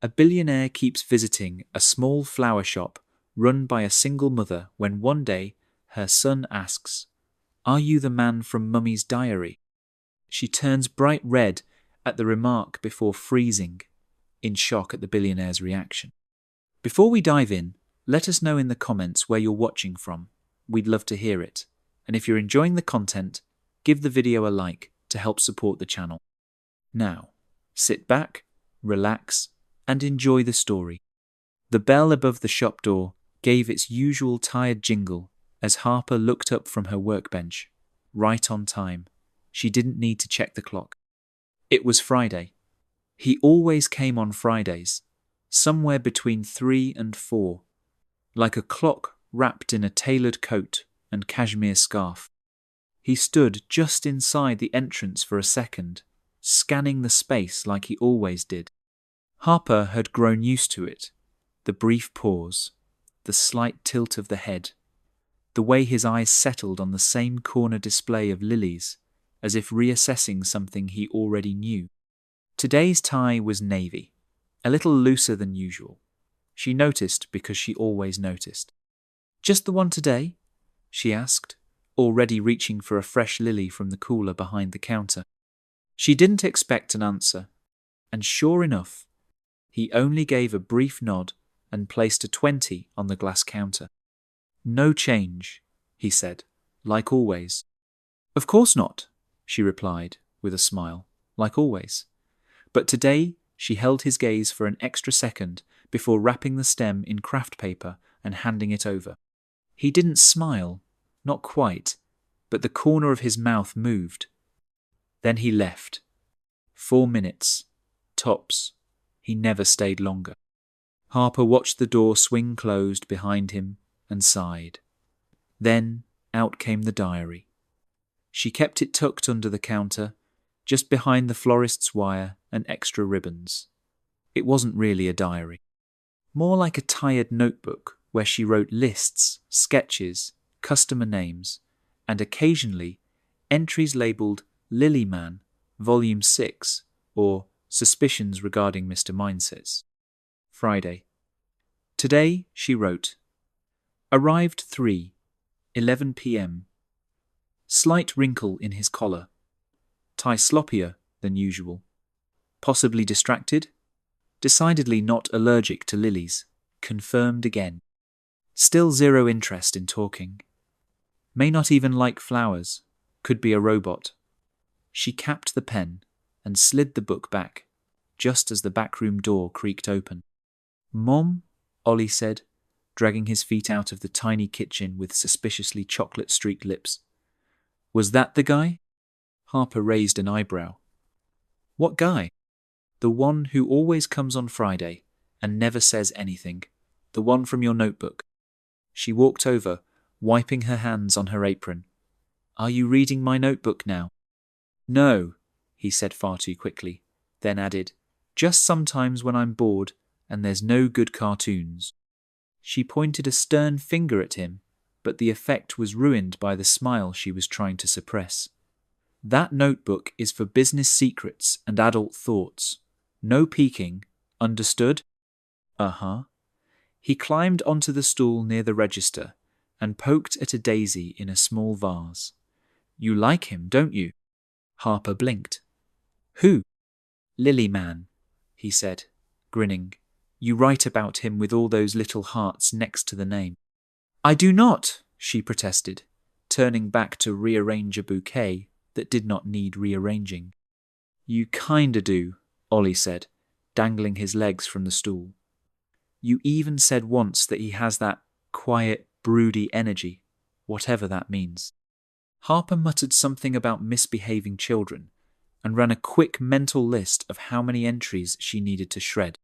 A billionaire keeps visiting a small flower shop run by a single mother when one day her son asks, "Are you the man from Mummy's diary?" She turns bright red at the remark before freezing, in shock at the billionaire's reaction. Before we dive in, let us know in the comments where you're watching from. We'd love to hear it. And if you're enjoying the content, give the video a like to help support the channel. Now, sit back, relax, and enjoy the story. The bell above the shop door gave its usual tired jingle as Harper looked up from her workbench, right on time. She didn't need to check the clock. It was Friday. He always came on Fridays, somewhere between 3 and 4, like a clock wrapped in a tailored coat and cashmere scarf. He stood just inside the entrance for a second, scanning the space like he always did. Harper had grown used to it, the brief pause, the slight tilt of the head, the way his eyes settled on the same corner display of lilies, as if reassessing something he already knew. Today's tie was navy, a little looser than usual. She noticed because she always noticed. "Just the one today?" she asked, already reaching for a fresh lily from the cooler behind the counter. She didn't expect an answer, and sure enough, he only gave a brief nod and placed a 20 on the glass counter. "No change," he said, like always. "Of course not," she replied, with a smile, like always. But today she held his gaze for an extra second before wrapping the stem in craft paper and handing it over. He didn't smile, not quite, but the corner of his mouth moved. Then he left. 4 minutes, tops. He never stayed longer. Harper watched the door swing closed behind him and sighed. Then out came the diary. She kept it tucked under the counter, just behind the florist's wire and extra ribbons. It wasn't really a diary. More like a tired notebook where she wrote lists, sketches, customer names, and occasionally entries labelled Lily Man, Volume 6, or Suspicions Regarding Mr. Mindsets. Friday. Today, she wrote, "Arrived 3, 11 p.m. Slight wrinkle in his collar. Tie sloppier than usual. Possibly distracted. Decidedly not allergic to lilies. Confirmed again. Still zero interest in talking. May not even like flowers. Could be a robot." She capped the pen and slid the book back, just as the backroom door creaked open. "Mom," Ollie said, dragging his feet out of the tiny kitchen with suspiciously chocolate-streaked lips. "Was that the guy?" Harper raised an eyebrow. "What guy?" "The one who always comes on Friday and never says anything. The one from your notebook." She walked over, wiping her hands on her apron. "Are you reading my notebook now?" "No," he said far too quickly, then added, "just sometimes when I'm bored and there's no good cartoons." She pointed a stern finger at him, but the effect was ruined by the smile she was trying to suppress. "That notebook is for business secrets and adult thoughts. No peeking, understood?" "Uh-huh." He climbed onto the stool near the register and poked at a daisy in a small vase. "You like him, don't you?" Harper blinked. "Who?" "Lily Man," he said, grinning. "You write about him with all those little hearts next to the name." "I do not," she protested, turning back to rearrange a bouquet that did not need rearranging. "You kinda do," Ollie said, dangling his legs from the stool. "You even said once that he has that quiet, broody energy, whatever that means." Harper muttered something about misbehaving children and ran a quick mental list of how many entries she needed to shred.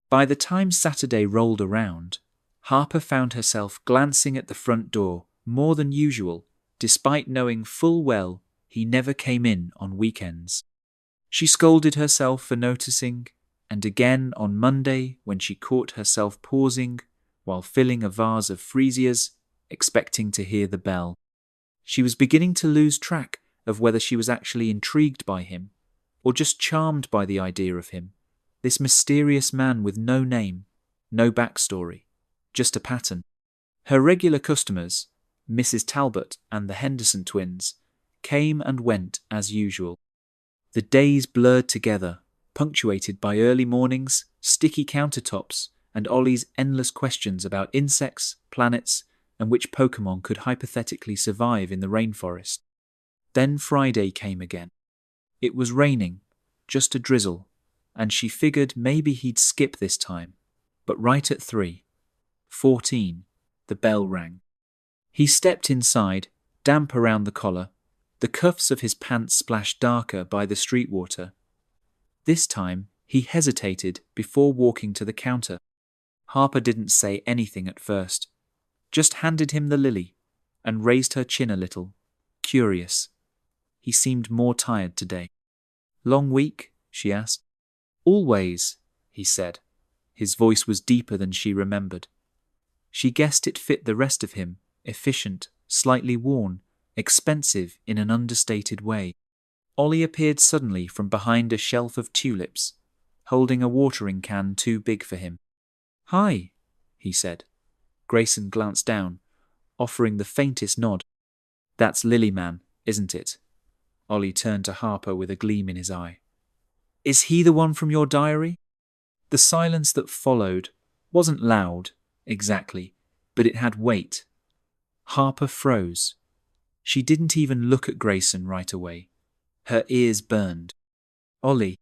By the time Saturday rolled around, Harper found herself glancing at the front door more than usual, despite knowing full well he never came in on weekends. She scolded herself for noticing, and again on Monday when she caught herself pausing while filling a vase of freesias, expecting to hear the bell. She was beginning to lose track of whether she was actually intrigued by him, or just charmed by the idea of him, This mysterious man with no name, no backstory, just a pattern. Her regular customers, Mrs. Talbot and the Henderson twins, came and went as usual. The days blurred together, punctuated by early mornings, sticky countertops, and Ollie's endless questions about insects, planets, and which Pokemon could hypothetically survive in the rainforest. Then Friday came again. It was raining, just a drizzle, and she figured maybe he'd skip this time. But right at 3:14, the bell rang. He stepped inside, damp around the collar. The cuffs of his pants splashed darker by the street water. This time, he hesitated before walking to the counter. Harper didn't say anything at first, just handed him the lily and raised her chin a little, curious. He seemed more tired today. "Long week?" she asked. "Always," he said. His voice was deeper than she remembered. She guessed it fit the rest of him, efficient, slightly worn, expensive in an understated way. Ollie appeared suddenly from behind a shelf of tulips, holding a watering can too big for him. "Hi," he said. Grayson glanced down, offering the faintest nod. "That's Lily Man, isn't it?" Ollie turned to Harper with a gleam in his eye. "Is he the one from your diary?" The silence that followed wasn't loud, exactly, but it had weight. Harper froze. She didn't even look at Grayson right away. Her ears burned. "Ollie."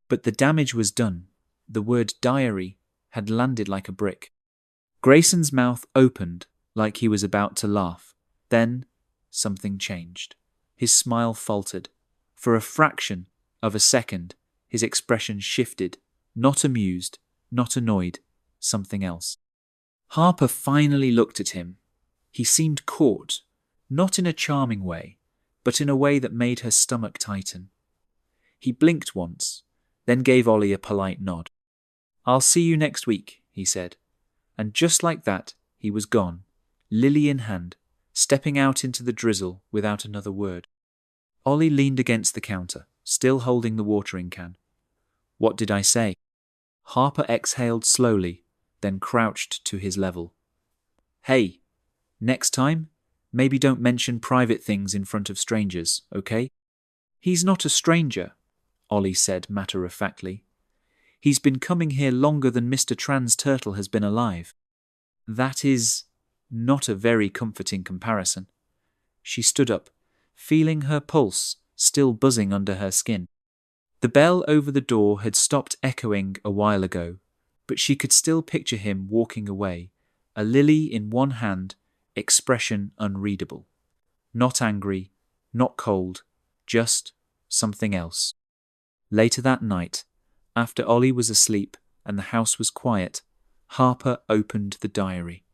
But the damage was done. The word diary had landed like a brick. Grayson's mouth opened like he was about to laugh. Then something changed. His smile faltered. For a fraction of a second, his expression shifted. Not amused, not annoyed, something else. Harper finally looked at him. He seemed caught, not in a charming way, but in a way that made her stomach tighten. He blinked once, then gave Ollie a polite nod. "I'll see you next week," he said. And just like that, he was gone, lily in hand, stepping out into the drizzle without another word. Ollie leaned against the counter, still holding the watering can. "What did I say?" Harper exhaled slowly, then crouched to his level. "Hey, next time, maybe don't mention private things in front of strangers, okay?" "He's not a stranger," Ollie said matter-of-factly. "He's been coming here longer than Mr. Tran's turtle has been alive." That is not a very comforting comparison. She stood up, feeling her pulse still buzzing under her skin. The bell over the door had stopped echoing a while ago, but she could still picture him walking away, a lily in one hand, expression unreadable. Not angry, not cold, just something else. Later that night, after Ollie was asleep and the house was quiet, Harper opened the diary.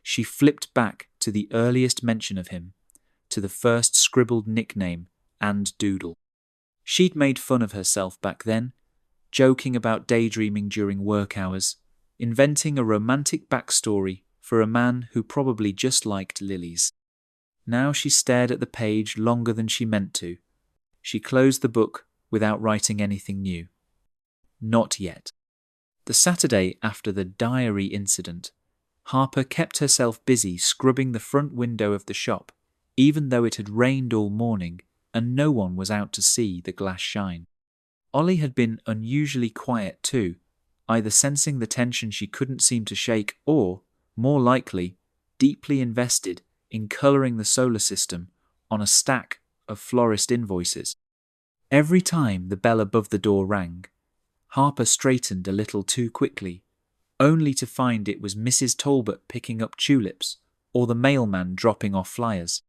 She flipped back to the earliest mention of him, to the first scribbled nickname and doodle. She'd made fun of herself back then, joking about daydreaming during work hours, inventing a romantic backstory for a man who probably just liked lilies. Now she stared at the page longer than she meant to. She closed the book without writing anything new. Not yet. The Saturday after the diary incident, Harper kept herself busy scrubbing the front window of the shop, even though it had rained all morning and no one was out to see the glass shine. Ollie had been unusually quiet too, either sensing the tension she couldn't seem to shake or, more likely, deeply invested in colouring the solar system on a stack of florist invoices. Every time the bell above the door rang, Harper straightened a little too quickly, only to find it was Mrs. Talbot picking up tulips or the mailman dropping off flyers.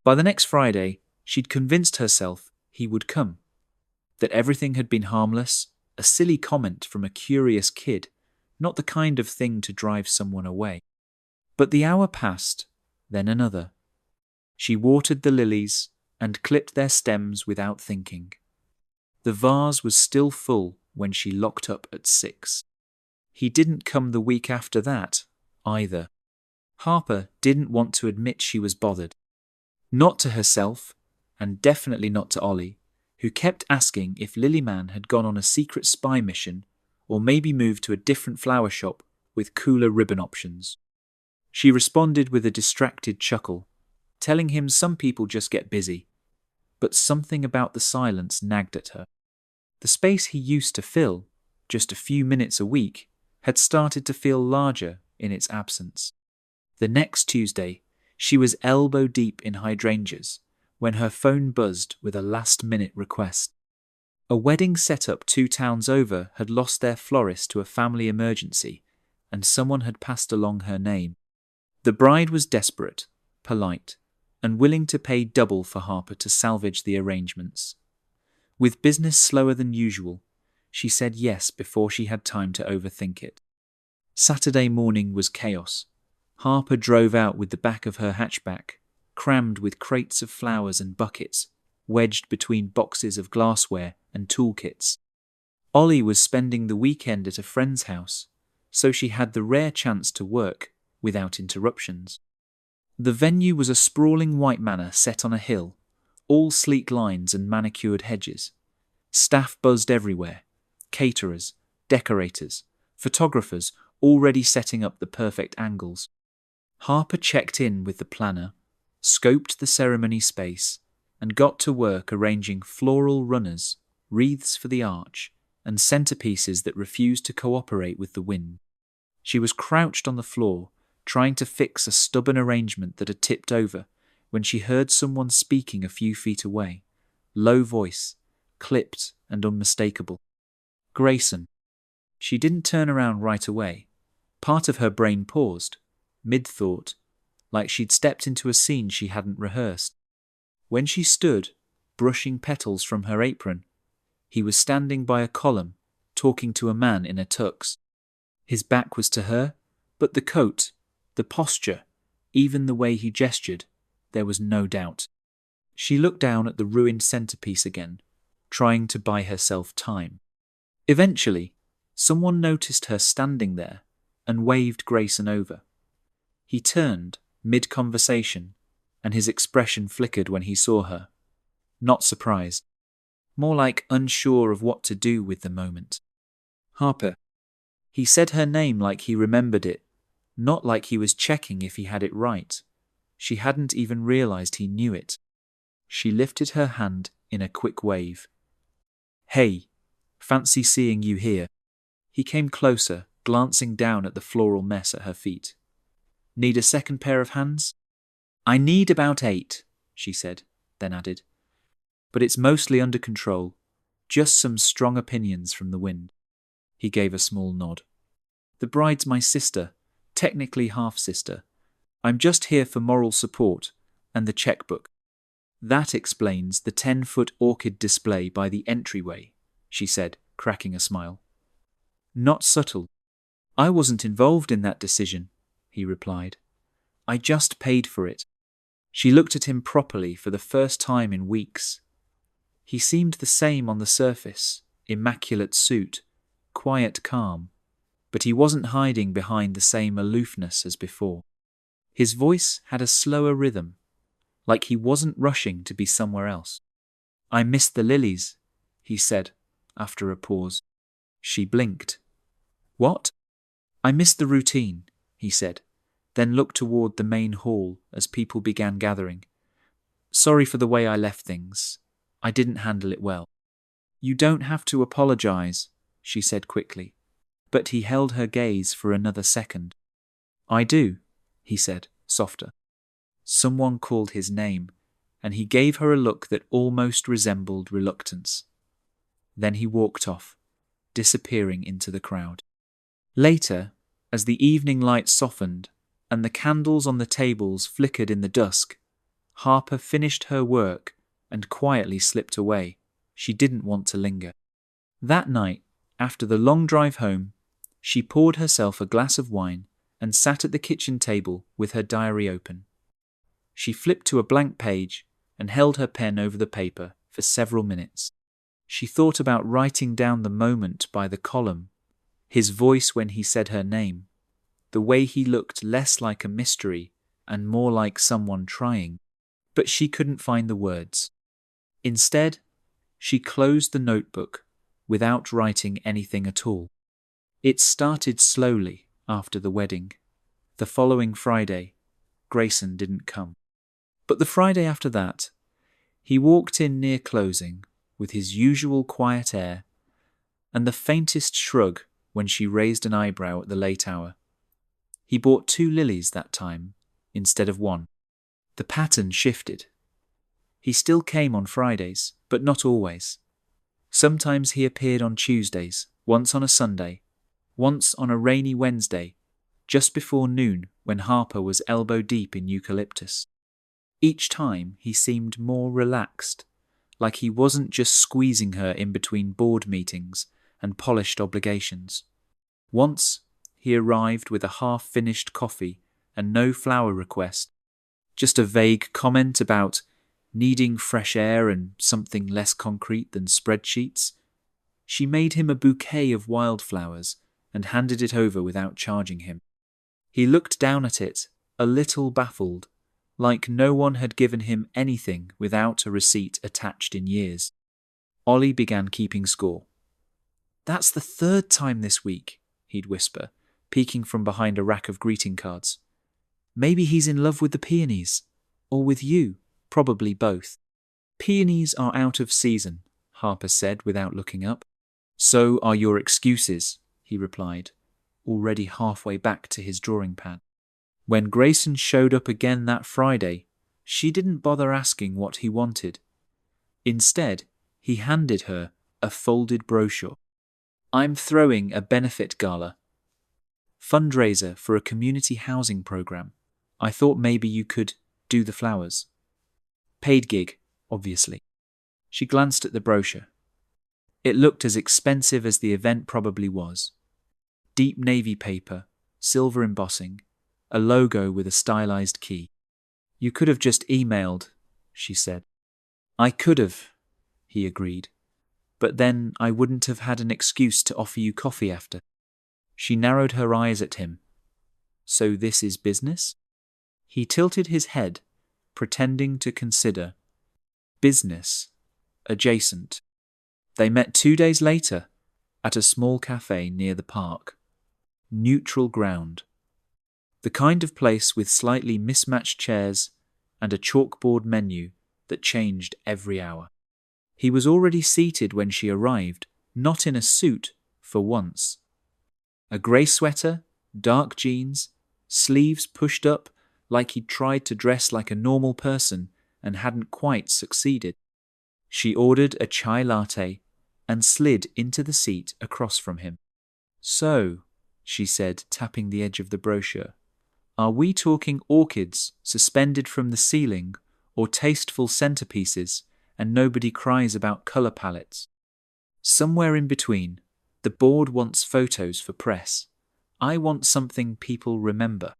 By the next Friday, she'd convinced herself he would come, that everything had been harmless, a silly comment from a curious kid, not the kind of thing to drive someone away. But the hour passed, then another. She watered the lilies and clipped their stems without thinking. The vase was still full when she locked up at 6. He didn't come the week after that, either. Harper didn't want to admit she was bothered. Not to herself, and definitely not to Ollie. who kept asking if Lilyman had gone on a secret spy mission or maybe moved to a different flower shop with cooler ribbon options. She responded with a distracted chuckle, telling him some people just get busy. But something about the silence nagged at her. The space he used to fill, just a few minutes a week, had started to feel larger in its absence. The next Tuesday, she was elbow-deep in hydrangeas when her phone buzzed with a last-minute request. A wedding set up 2 towns over had lost their florist to a family emergency, and someone had passed along her name. The bride was desperate, polite, and willing to pay double for Harper to salvage the arrangements. With business slower than usual, she said yes before she had time to overthink it. Saturday morning was chaos. Harper drove out with the back of her hatchback, crammed with crates of flowers and buckets, wedged between boxes of glassware and toolkits. Ollie was spending the weekend at a friend's house, so she had the rare chance to work without interruptions. The venue was a sprawling white manor set on a hill, all sleek lines and manicured hedges. Staff buzzed everywhere, caterers, decorators, photographers already setting up the perfect angles. Harper checked in with the planner, scoped the ceremony space, and got to work arranging floral runners, wreaths for the arch, and centerpieces that refused to cooperate with the wind. She was crouched on the floor, trying to fix a stubborn arrangement that had tipped over, when she heard someone speaking a few feet away, low voice, clipped and unmistakable. Grayson. She didn't turn around right away. Part of her brain paused, mid-thought, like she'd stepped into a scene she hadn't rehearsed. When she stood, brushing petals from her apron, he was standing by a column, talking to a man in a tux. His back was to her, but the coat, the posture, even the way he gestured, there was no doubt. She looked down at the ruined centerpiece again, trying to buy herself time. Eventually, someone noticed her standing there and waved Grayson over. He turned, mid-conversation, and his expression flickered when he saw her. Not surprised. More like unsure of what to do with the moment. Harper. He said her name like he remembered it, not like he was checking if he had it right. She hadn't even realized he knew it. She lifted her hand in a quick wave. Hey, fancy seeing you here. He came closer, glancing down at the floral mess at her feet. Need a second pair of hands? I need about 8, she said, then added. But it's mostly under control, just some strong opinions from the wind. He gave a small nod. The bride's my sister, technically half-sister. I'm just here for moral support and the checkbook. That explains the 10-foot orchid display by the entryway, she said, cracking a smile. Not subtle. I wasn't involved in that decision, he replied. I just paid for it. She looked at him properly for the first time in weeks. He seemed the same on the surface, immaculate suit, quiet calm, but he wasn't hiding behind the same aloofness as before. His voice had a slower rhythm, like he wasn't rushing to be somewhere else. I missed the lilies, he said, after a pause. She blinked. What? I missed the routine, he said, then looked toward the main hall as people began gathering. Sorry for the way I left things. I didn't handle it well. You don't have to apologize, she said quickly, but he held her gaze for another second. I do, he said, softer. Someone called his name, and he gave her a look that almost resembled reluctance. Then he walked off, disappearing into the crowd. Later, as the evening light softened and the candles on the tables flickered in the dusk, Harper finished her work and quietly slipped away. She didn't want to linger. That night, after the long drive home, she poured herself a glass of wine and sat at the kitchen table with her diary open. She flipped to a blank page and held her pen over the paper for several minutes. She thought about writing down the moment by the column, his voice when he said her name, the way he looked less like a mystery and more like someone trying. But she couldn't find the words. Instead, She closed the notebook without writing anything at all. It started slowly after the wedding. The following Friday, Grayson didn't come. But the Friday after that, he walked in near closing with his usual quiet air and the faintest shrug when she raised an eyebrow at the late hour. He bought 2 lilies that time instead of 1. The pattern shifted. He still came on Fridays, but not always. Sometimes he appeared on Tuesdays, once on a Sunday, once on a rainy Wednesday, just before noon when Harper was elbow deep in eucalyptus. Each time he seemed more relaxed, like he wasn't just squeezing her in between board meetings and polished obligations. Once he arrived with a half-finished coffee and no flower request, just a vague comment about needing fresh air and something less concrete than spreadsheets. She made him a bouquet of wildflowers and handed it over without charging him. He looked down at it, a little baffled, like no one had given him anything without a receipt attached in years. Ollie began keeping score. "That's the 3rd time this week," he'd whisper, peeking from behind a rack of greeting cards. "Maybe he's in love with the peonies. Or with you. Probably both." "Peonies are out of season," Harper said without looking up. "So are your excuses," he replied, already halfway back to his drawing pad. When Grayson showed up again that Friday, she didn't bother asking what he wanted. Instead, he handed her a folded brochure. "I'm throwing a benefit gala. Fundraiser for a community housing program. I thought maybe you could do the flowers. Paid gig, obviously." She glanced at the brochure. It looked as expensive as the event probably was. Deep navy paper, silver embossing, a logo with a stylized key. "You could have just emailed," she said. "I could have," he agreed. "But then I wouldn't have had an excuse to offer you coffee after." She narrowed her eyes at him. "So this is business?" He tilted his head, pretending to consider. "Business. Adjacent." They met 2 days later at a small cafe near the park. Neutral ground. The kind of place with slightly mismatched chairs and a chalkboard menu that changed every hour. He was already seated when she arrived, not in a suit for once. A grey sweater, dark jeans, sleeves pushed up like he'd tried to dress like a normal person and hadn't quite succeeded. She ordered a chai latte and slid into the seat across from him. "So," she said, tapping the edge of the brochure, "are we talking orchids suspended from the ceiling or tasteful centerpieces and nobody cries about color palettes?" "Somewhere in between. The board wants photos for press. I want something people remember."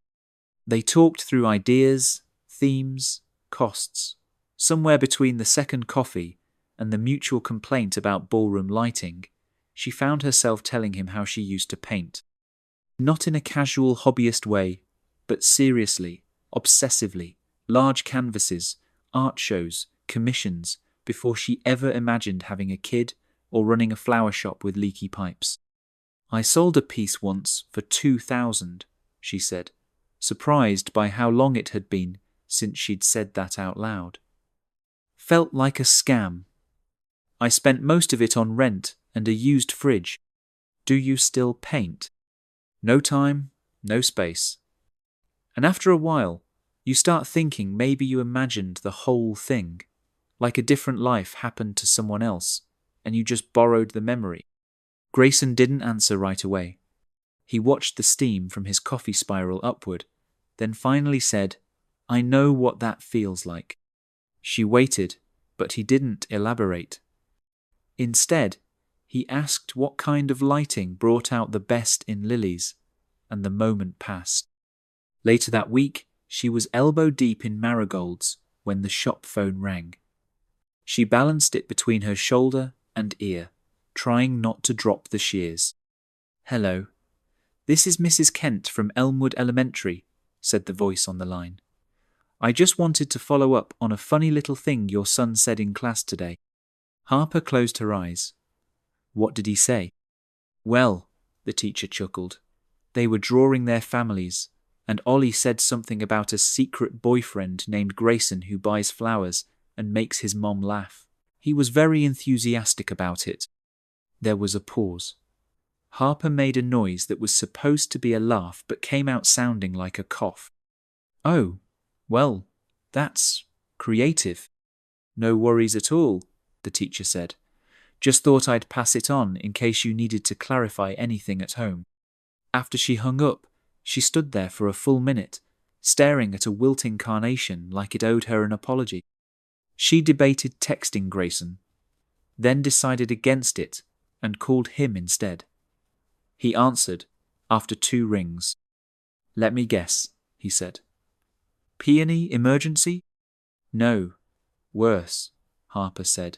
They talked through ideas, themes, costs. Somewhere between the second coffee and the mutual complaint about ballroom lighting, she found herself telling him how she used to paint. Not in a casual hobbyist way, but seriously, obsessively, large canvases, art shows, commissions, before she ever imagined having a kid or running a flower shop with leaky pipes. "I sold a piece once for 2,000, she said, surprised by how long it had been since she'd said that out loud. "Felt like a scam. I spent most of it on rent and a used fridge. Do you still paint?" No time, no space. And after a while, you start thinking maybe you imagined the whole thing, like a different life happened to someone else, and you just borrowed the memory. Grayson didn't answer right away. He watched the steam from his coffee spiral upward, then finally said, "I know what that feels like." She waited, but he didn't elaborate. Instead, he asked what kind of lighting brought out the best in lilies, and the moment passed. Later that week, she was elbow deep in marigolds when the shop phone rang. She balanced it between her shoulder and ear, trying not to drop the shears. "Hello. This is Mrs. Kent from Elmwood Elementary," said the voice on the line. "I just wanted to follow up on a funny little thing your son said in class today." Harper closed her eyes. What did he say? Well, the teacher chuckled. They were drawing their families, and Ollie said something about a secret boyfriend named Grayson who buys flowers and makes his mom laugh. He was very enthusiastic about it. There was a pause. Harper made a noise that was supposed to be a laugh but came out sounding like a cough. Oh, well, that's creative. No worries at all, the teacher said. Just thought I'd pass it on in case you needed to clarify anything at home. After she hung up, she stood there for a full minute, staring at a wilting carnation like it owed her an apology. She debated texting Grayson, then decided against it and called him instead. He answered after 2 rings. Let me guess, he said. Peony emergency? No, worse, Harper said.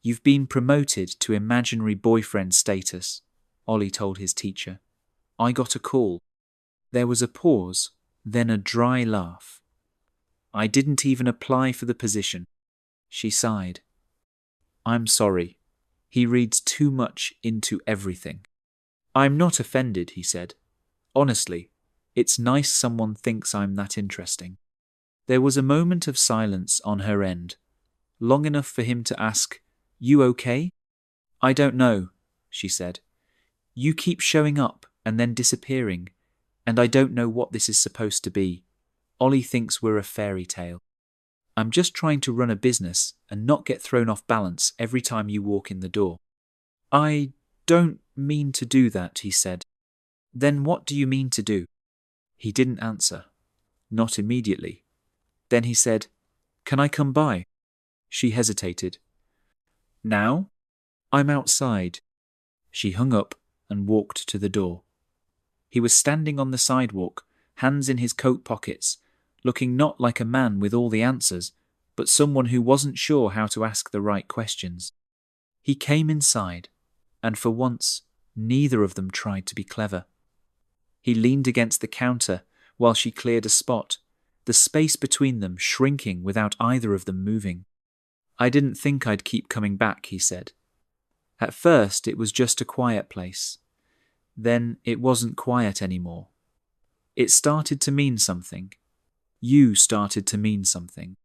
You've been promoted to imaginary boyfriend status, Ollie told his teacher. I got a call. There was a pause, then a dry laugh. I didn't even apply for the position. She sighed. I'm sorry. He reads too much into everything. I'm not offended, he said. Honestly, it's nice someone thinks I'm that interesting. There was a moment of silence on her end, long enough for him to ask, You okay? I don't know, she said. You keep showing up and then disappearing, and I don't know what this is supposed to be. Ollie thinks we're a fairy tale. I'm just trying to run a business and not get thrown off balance every time you walk in the door. I don't mean to do that, he said. Then what do you mean to do? He didn't answer. Not immediately. Then he said, Can I come by? She hesitated. Now? I'm outside. She hung up and walked to the door. He was standing on the sidewalk, hands in his coat pockets, looking not like a man with all the answers, but someone who wasn't sure how to ask the right questions. He came inside, and for once, neither of them tried to be clever. He leaned against the counter while she cleared a spot, the space between them shrinking without either of them moving. I didn't think I'd keep coming back, he said. At first, it was just a quiet place. Then it wasn't quiet anymore. It started to mean something. You started to mean something.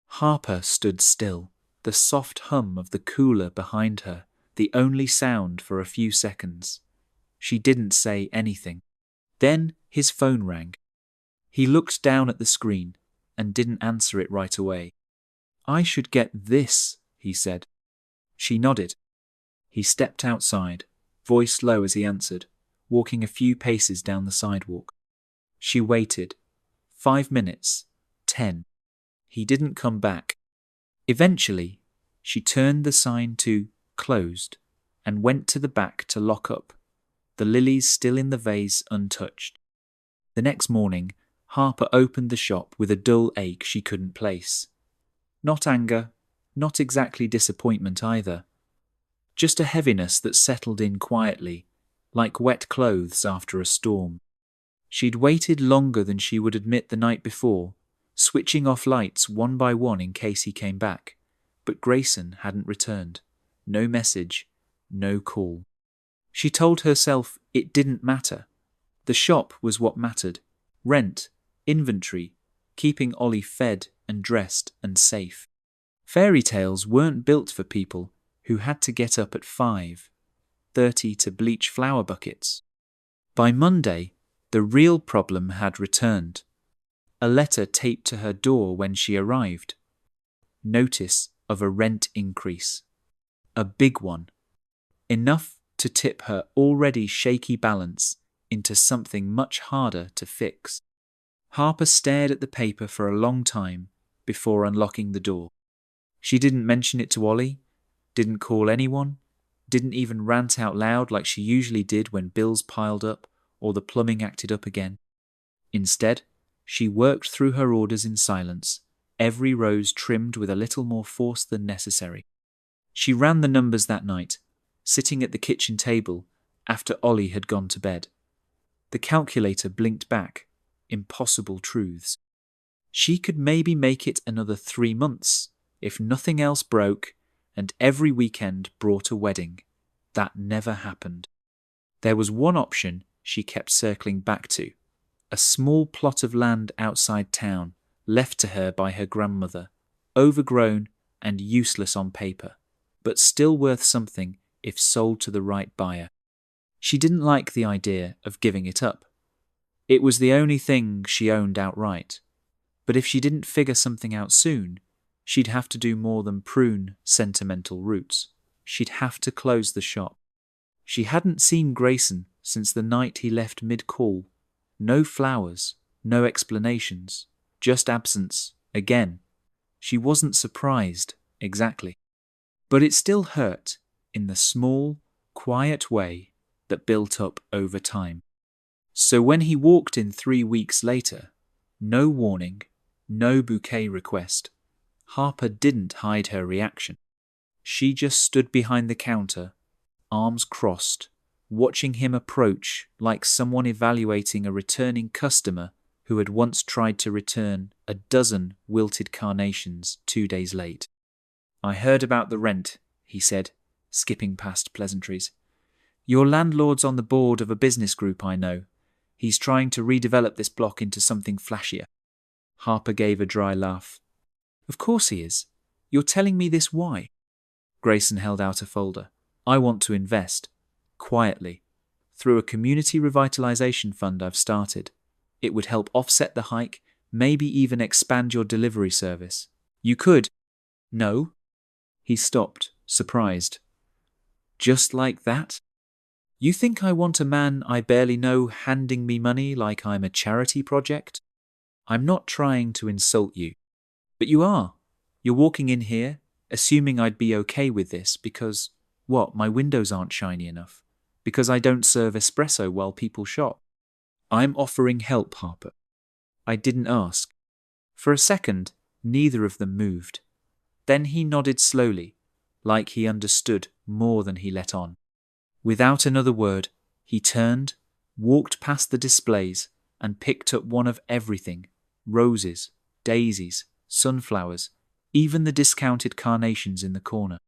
Harper stood still, the soft hum of the cooler behind her, the only sound for a few seconds. She didn't say anything. Then his phone rang. He looked down at the screen and didn't answer it right away. I should get this, he said. She nodded. He stepped outside, voice low as he answered, walking a few paces down the sidewalk. She waited. 5 minutes. 10. He didn't come back. Eventually, she turned the sign to closed and went to the back to lock up, the lilies still in the vase untouched. The next morning, Harper opened the shop with a dull ache she couldn't place. Not anger, not exactly disappointment either. Just a heaviness that settled in quietly, like wet clothes after a storm. She'd waited longer than she would admit the night before, switching off lights one by one in case he came back, but Grayson hadn't returned. No message, no call. She told herself it didn't matter. The shop was what mattered. Rent, inventory, keeping Ollie fed and dressed and safe. Fairy tales weren't built for people who had to get up at 5:30 to bleach flower buckets. By Monday, the real problem had returned. A letter taped to her door when she arrived. Notice of a rent increase. A big one. Enough to tip her already shaky balance into something much harder to fix. Harper stared at the paper for a long time before unlocking the door. She didn't mention it to Ollie, didn't call anyone, didn't even rant out loud like she usually did when bills piled up or the plumbing acted up again. Instead, she worked through her orders in silence, every rose trimmed with a little more force than necessary. She ran the numbers that night, sitting at the kitchen table after Ollie had gone to bed. The calculator blinked back, impossible truths. She could maybe make it another 3 months if nothing else broke and every weekend brought a wedding. That never happened. There was one option she kept circling back to, a small plot of land outside town, left to her by her grandmother, overgrown and useless on paper, but still worth something if sold to the right buyer. She didn't like the idea of giving it up. It was the only thing she owned outright. But if she didn't figure something out soon, she'd have to do more than prune sentimental roots. She'd have to close the shop. She hadn't seen Grayson since the night he left mid-call. No flowers, no explanations, just absence, again. She wasn't surprised, exactly. But it still hurt in the small, quiet way that built up over time. So when he walked in 3 weeks later, no warning, no bouquet request, Harper didn't hide her reaction. She just stood behind the counter, arms crossed, watching him approach like someone evaluating a returning customer who had once tried to return a dozen wilted carnations 2 days late. "I heard about the rent," he said, skipping past pleasantries. "Your landlord's on the board of a business group I know. He's trying to redevelop this block into something flashier." Harper gave a dry laugh. "Of course he is. You're telling me this why?" Grayson held out a folder. "I want to invest. Quietly. Through a community revitalization fund I've started. It would help offset the hike, maybe even expand your delivery service. You could—" "No." He stopped, surprised. "Just like that? You think I want a man I barely know handing me money like I'm a charity project? I'm not trying to insult you. But you are. You're walking in here, assuming I'd be okay with this because, what, my windows aren't shiny enough? Because I don't serve espresso while people shop? I'm offering help, Harper." I didn't ask. For a second, neither of them moved. Then he nodded slowly, like he understood more than he let on. Without another word, he turned, walked past the displays, and picked up one of everything: roses, daisies, sunflowers, even the discounted carnations in the corner.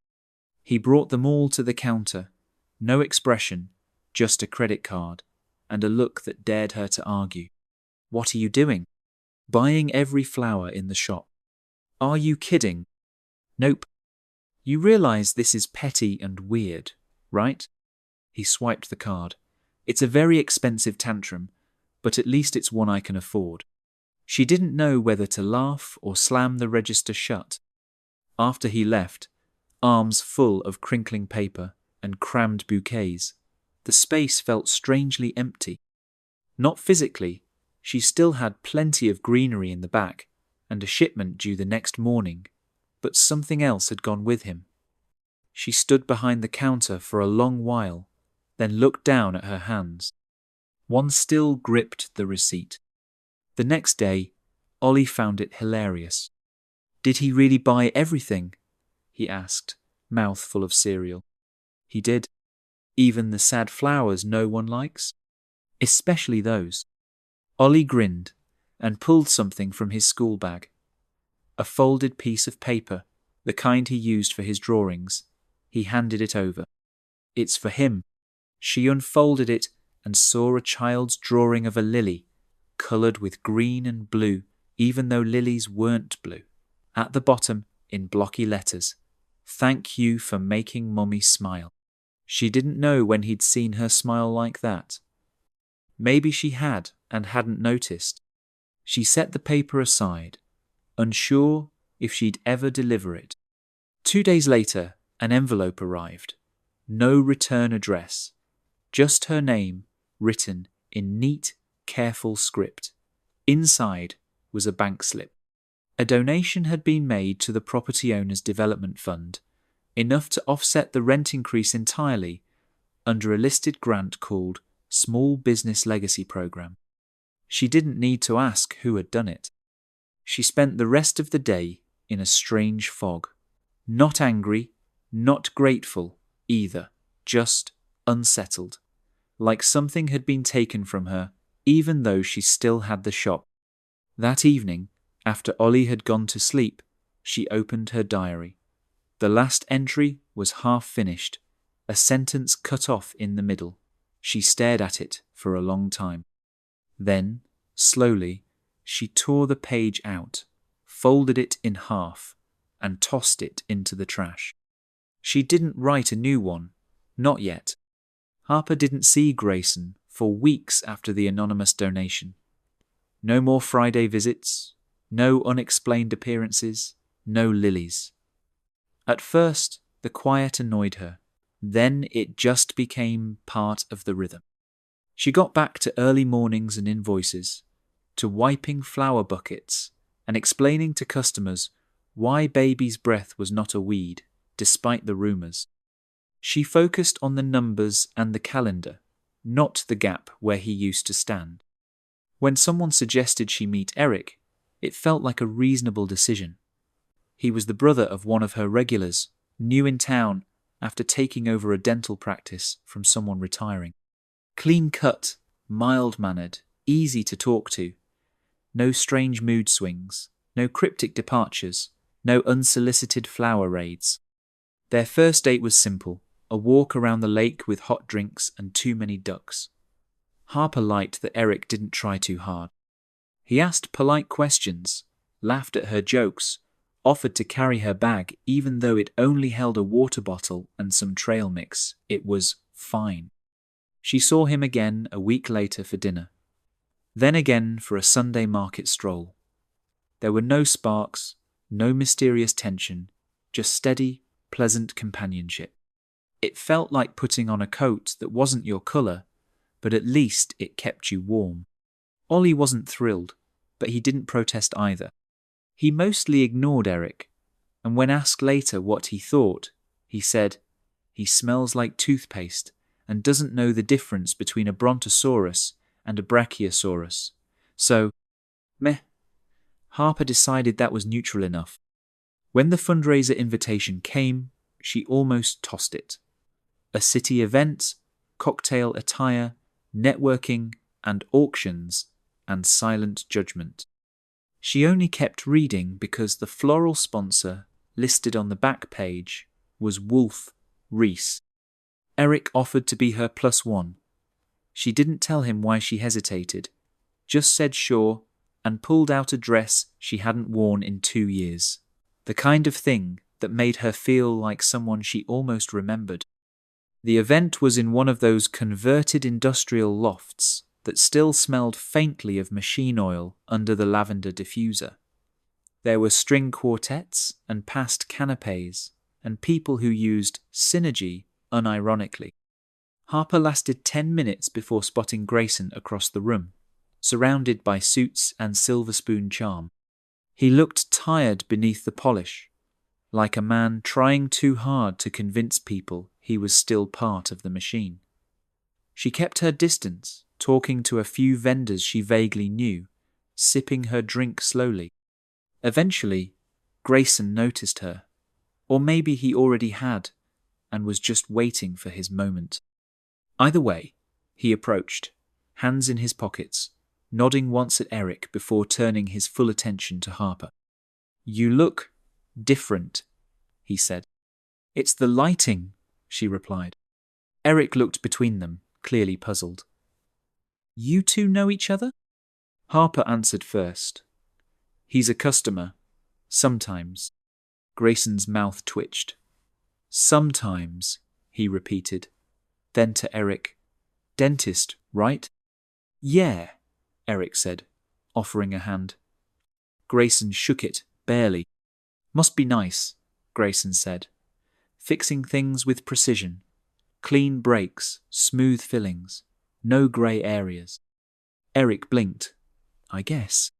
He brought them all to the counter, no expression, just a credit card, and a look that dared her to argue. "What are you doing?" "Buying every flower in the shop." "Are you kidding?" "Nope." "You realize this is petty and weird, right?" He swiped the card. "It's a very expensive tantrum, but at least it's one I can afford." She didn't know whether to laugh or slam the register shut. After he left, arms full of crinkling paper and crammed bouquets, the space felt strangely empty. Not physically, she still had plenty of greenery in the back and a shipment due the next morning, but something else had gone with him. She stood behind the counter for a long while, then looked down at her hands. One still gripped the receipt. The next day, Ollie found it hilarious. "Did he really buy everything?" he asked, mouth full of cereal. "He did. Even the sad flowers no one likes? Especially those." Ollie grinned and pulled something from his school bag. A folded piece of paper, the kind he used for his drawings. He handed it over. "It's for him." She unfolded it and saw a child's drawing of a lily, coloured with green and blue, even though lilies weren't blue. At the bottom, in blocky letters, "Thank you for making Mummy smile." She didn't know when he'd seen her smile like that. Maybe she had and hadn't noticed. She set the paper aside, unsure if she'd ever deliver it. 2 days later, an envelope arrived. No return address. Just her name, written in neat, careful script. Inside was a bank slip. A donation had been made to the property owner's development fund, enough to offset the rent increase entirely, under a listed grant called Small Business Legacy Program. She didn't need to ask who had done it. She spent the rest of the day in a strange fog. Not angry, not grateful either, just unsettled. Like something had been taken from her, even though she still had the shop. That evening, after Ollie had gone to sleep, she opened her diary. The last entry was half finished, a sentence cut off in the middle. She stared at it for a long time. Then, slowly, she tore the page out, folded it in half, and tossed it into the trash. She didn't write a new one, not yet. Harper didn't see Grayson for weeks after the anonymous donation. No more Friday visits, no unexplained appearances, no lilies. At first, the quiet annoyed her. Then it just became part of the rhythm. She got back to early mornings and invoices, to wiping flower buckets and explaining to customers why baby's breath was not a weed, despite the rumours. She focused on the numbers and the calendar, not the gap where he used to stand. When someone suggested she meet Eric, it felt like a reasonable decision. He was the brother of one of her regulars, new in town after taking over a dental practice from someone retiring. Clean-cut, mild-mannered, easy to talk to. No strange mood swings, no cryptic departures, no unsolicited flower raids. Their first date was simple, a walk around the lake with hot drinks and too many ducks. Harper liked that Eric didn't try too hard. He asked polite questions, laughed at her jokes, offered to carry her bag even though it only held a water bottle and some trail mix. It was fine. She saw him again a week later for dinner. Then again for a Sunday market stroll. There were no sparks, no mysterious tension, just steady, pleasant companionship. It felt like putting on a coat that wasn't your colour, but at least it kept you warm. Ollie wasn't thrilled, but he didn't protest either. He mostly ignored Eric, and when asked later what he thought, he said, "He smells like toothpaste and doesn't know the difference between a brontosaurus and a brachiosaurus. So, meh." Harper decided that was neutral enough. When the fundraiser invitation came, she almost tossed it. A city event, cocktail attire, networking, and auctions, and silent judgment. She only kept reading because the floral sponsor, listed on the back page, was Wolf Reese. Eric offered to be her +1. She didn't tell him why she hesitated, just said sure, and pulled out a dress she hadn't worn in 2 years. The kind of thing that made her feel like someone she almost remembered. The event was in one of those converted industrial lofts that still smelled faintly of machine oil under the lavender diffuser. There were string quartets and past canapes, and people who used synergy unironically. Harper lasted 10 minutes before spotting Grayson across the room, surrounded by suits and silver spoon charm. He looked tired beneath the polish, like a man trying too hard to convince people he was still part of the machine. She kept her distance, talking to a few vendors she vaguely knew, sipping her drink slowly. Eventually, Grayson noticed her, or maybe he already had, and was just waiting for his moment. Either way, he approached, hands in his pockets, nodding once at Eric before turning his full attention to Harper. "You look different," he said. "It's the lighting," she replied. Eric looked between them, clearly puzzled. "You two know each other?" Harper answered first. "He's a customer. Sometimes." Grayson's mouth twitched. "Sometimes," he repeated. Then to Eric, "Dentist, right?" "Yeah," Eric said, offering a hand. Grayson shook it, barely. "Must be nice," Grayson said. "Fixing things with precision. Clean breaks, smooth fillings, no grey areas." Eric blinked. "I guess."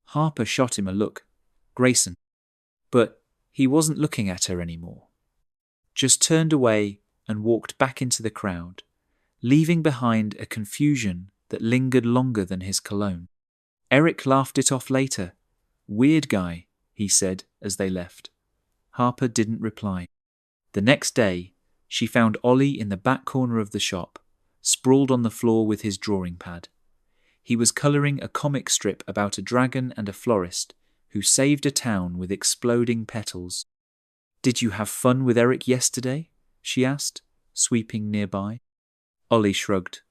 Harper shot him a look. "Grayson." But he wasn't looking at her anymore. Just turned away and walked back into the crowd, leaving behind a confusion that lingered longer than his cologne. Eric laughed it off later. "Weird guy," he said as they left. Harper didn't reply. The next day, she found Ollie in the back corner of the shop, sprawled on the floor with his drawing pad. He was colouring a comic strip about a dragon and a florist who saved a town with exploding petals. Did you have fun with Eric yesterday? She asked, sweeping nearby. Ollie shrugged.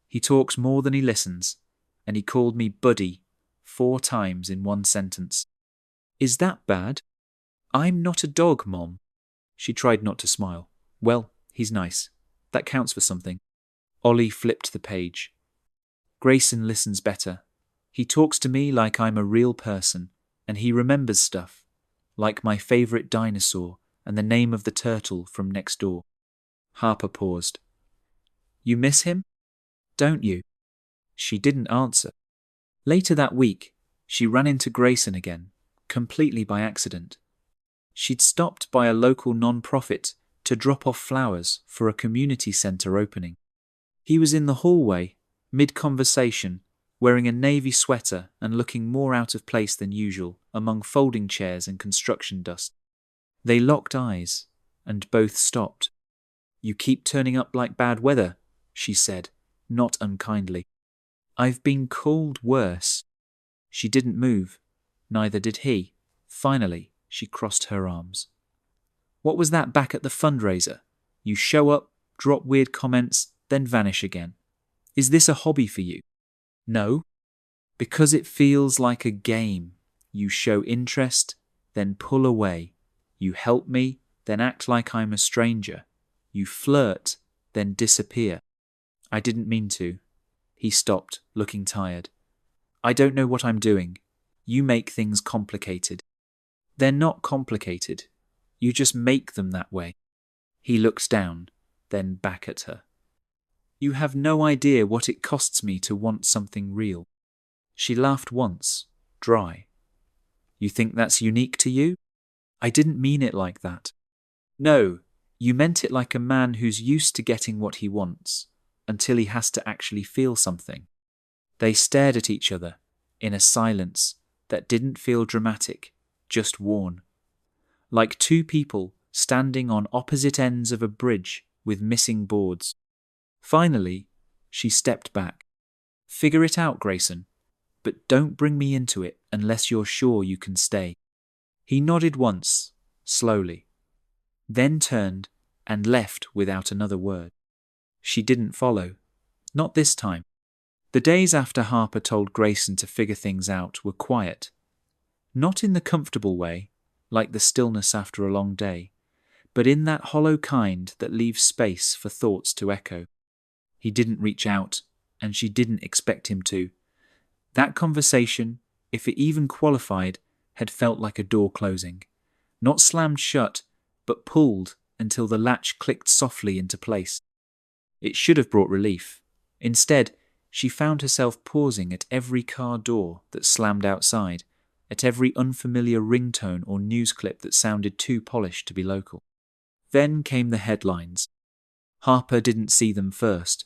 He talks more than he listens, and he called me buddy 4 times in one sentence. Is that bad? I'm not a dog, Mom. She tried not to smile. Well, he's nice. That counts for something. Ollie flipped the page. Grayson listens better. He talks to me like I'm a real person, and he remembers stuff, like my favourite dinosaur and the name of the turtle from next door. Harper paused. You miss him? Don't you? She didn't answer. Later that week, she ran into Grayson again, completely by accident. She'd stopped by a local non-profit to drop off flowers for a community centre opening. He was in the hallway, mid-conversation, wearing a navy sweater and looking more out of place than usual among folding chairs and construction dust. They locked eyes, and both stopped. You keep turning up like bad weather, she said, not unkindly. I've been called worse. She didn't move. Neither did he. Finally, she crossed her arms. What was that back at the fundraiser? You show up, drop weird comments, then vanish again. Is this a hobby for you? No. Because it feels like a game. You show interest, then pull away. You help me, then act like I'm a stranger. You flirt, then disappear. I didn't mean to. He stopped, looking tired. I don't know what I'm doing. You make things complicated. They're not complicated. You just make them that way. He looks down, then back at her. You have no idea what it costs me to want something real. She laughed once, dry. You think that's unique to you? I didn't mean it like that. No, you meant it like a man who's used to getting what he wants, until he has to actually feel something. They stared at each other, in a silence that didn't feel dramatic, just worn. Like 2 people standing on opposite ends of a bridge with missing boards. Finally, she stepped back. Figure it out, Grayson, but don't bring me into it unless you're sure you can stay. He nodded once, slowly, then turned and left without another word. She didn't follow. Not this time. The days after Harper told Grayson to figure things out were quiet. Not in the comfortable way, like the stillness after a long day, but in that hollow kind that leaves space for thoughts to echo. He didn't reach out, and she didn't expect him to. That conversation, if it even qualified, had felt like a door closing. Not slammed shut, but pulled until the latch clicked softly into place. It should have brought relief. Instead, she found herself pausing at every car door that slammed outside, at every unfamiliar ringtone or news clip that sounded too polished to be local. Then came the headlines. Harper didn't see them first.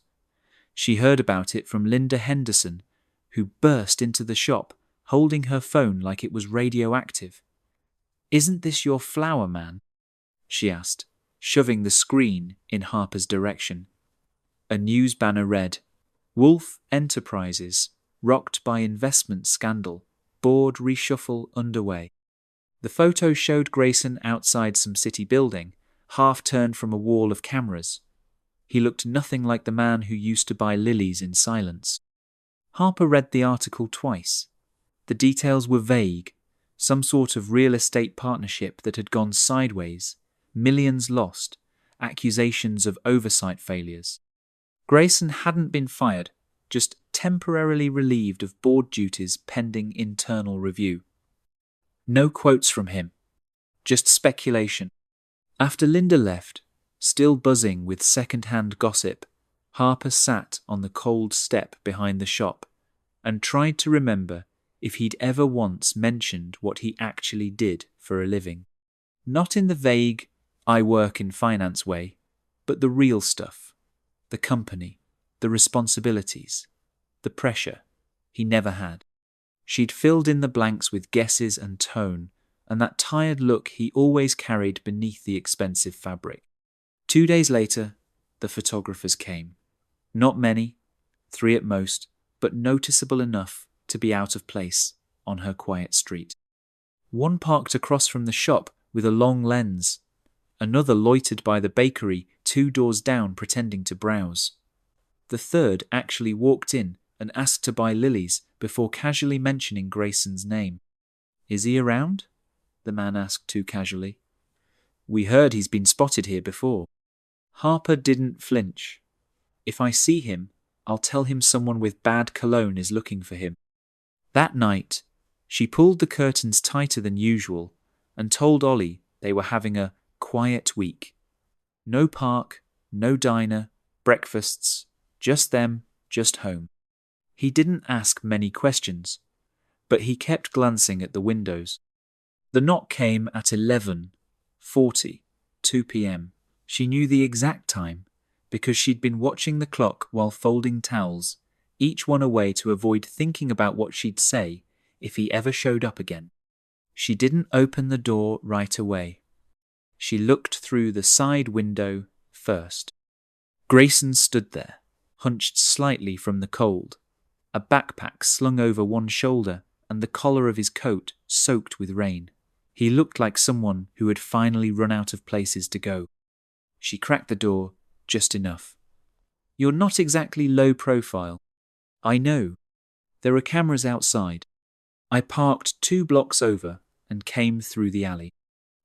She heard about it from Linda Henderson, who burst into the shop, holding her phone like it was radioactive. Isn't this your flower man? She asked, shoving the screen in Harper's direction. A news banner read, Wolf Enterprises, rocked by investment scandal, board reshuffle underway. The photo showed Grayson outside some city building, half turned from a wall of cameras. He looked nothing like the man who used to buy lilies in silence. Harper read the article twice. The details were vague, some sort of real estate partnership that had gone sideways, millions lost, accusations of oversight failures. Grayson hadn't been fired, just temporarily relieved of board duties pending internal review. No quotes from him, just speculation. After Linda left, still buzzing with second-hand gossip, Harper sat on the cold step behind the shop and tried to remember if he'd ever once mentioned what he actually did for a living. Not in the vague, I work in finance way, but the real stuff. The company, the responsibilities, the pressure he never had. She'd filled in the blanks with guesses and tone, and that tired look he always carried beneath the expensive fabric. 2 days later, the photographers came. Not many, 3 at most, but noticeable enough to be out of place on her quiet street. One parked across from the shop with a long lens, Another loitered by the bakery 2 doors down pretending to browse. The third actually walked in and asked to buy lilies before casually mentioning Grayson's name. "Is he around?" the man asked too casually. "We heard he's been spotted here before." Harper didn't flinch. "If I see him, I'll tell him someone with bad cologne is looking for him." That night, she pulled the curtains tighter than usual and told Ollie they were having a quiet week. No park, no diner, breakfasts, just them, just home. He didn't ask many questions, but he kept glancing at the windows. The knock came at 11:40, 2 p.m. She knew the exact time because she'd been watching the clock while folding towels, each one away to avoid thinking about what she'd say if he ever showed up again. She didn't open the door right away. She looked through the side window first. Grayson stood there, hunched slightly from the cold, a backpack slung over one shoulder and the collar of his coat soaked with rain. He looked like someone who had finally run out of places to go. She cracked the door just enough. "You're not exactly low profile." "I know. There are cameras outside. I parked 2 blocks over and came through the alley."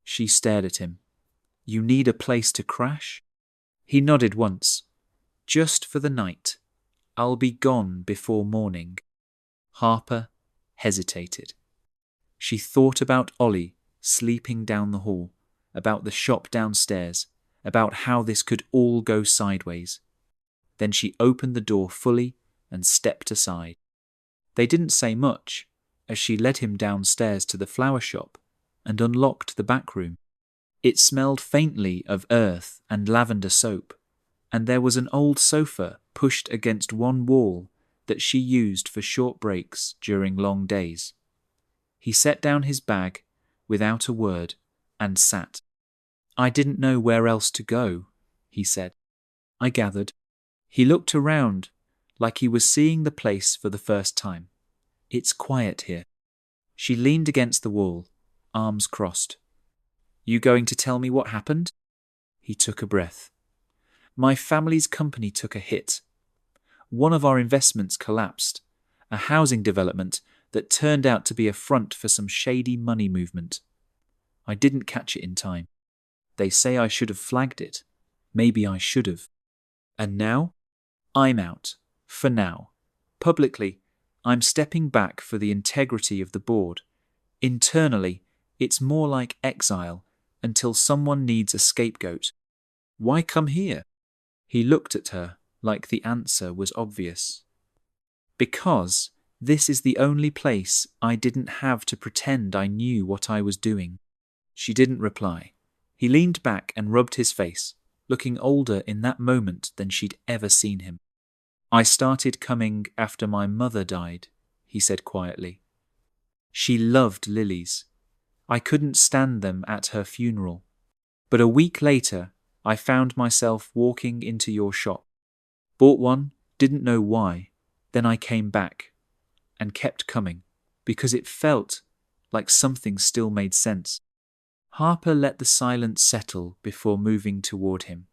She stared at him. "You need a place to crash?" He nodded once. "Just for the night. I'll be gone before morning." Harper hesitated. She thought about Ollie sleeping down the hall, about the shop downstairs, about how this could all go sideways. Then she opened the door fully and stepped aside. They didn't say much as she led him downstairs to the flower shop and unlocked the back room. It smelled faintly of earth and lavender soap, and there was an old sofa pushed against one wall that she used for short breaks during long days. He set down his bag without a word and sat. "I didn't know where else to go," he said. "I gathered." He looked around like he was seeing the place for the first time. "It's quiet here." She leaned against the wall, arms crossed. "You going to tell me what happened?" He took a breath. "My family's company took a hit. One of our investments collapsed, a housing development that turned out to be a front for some shady money movement. I didn't catch it in time. They say I should have flagged it. Maybe I should have. And now? I'm out. For now. Publicly, I'm stepping back for the integrity of the board. Internally, it's more like exile until someone needs a scapegoat. Why come here?" He looked at her like the answer was obvious. "Because this is the only place I didn't have to pretend I knew what I was doing." She didn't reply. He leaned back and rubbed his face, looking older in that moment than she'd ever seen him. "I started coming after my mother died," he said quietly. "She loved lilies. I couldn't stand them at her funeral. But a week later, I found myself walking into your shop. Bought one, didn't know why. Then I came back and kept coming because it felt like something still made sense." Harper let the silence settle before moving toward him.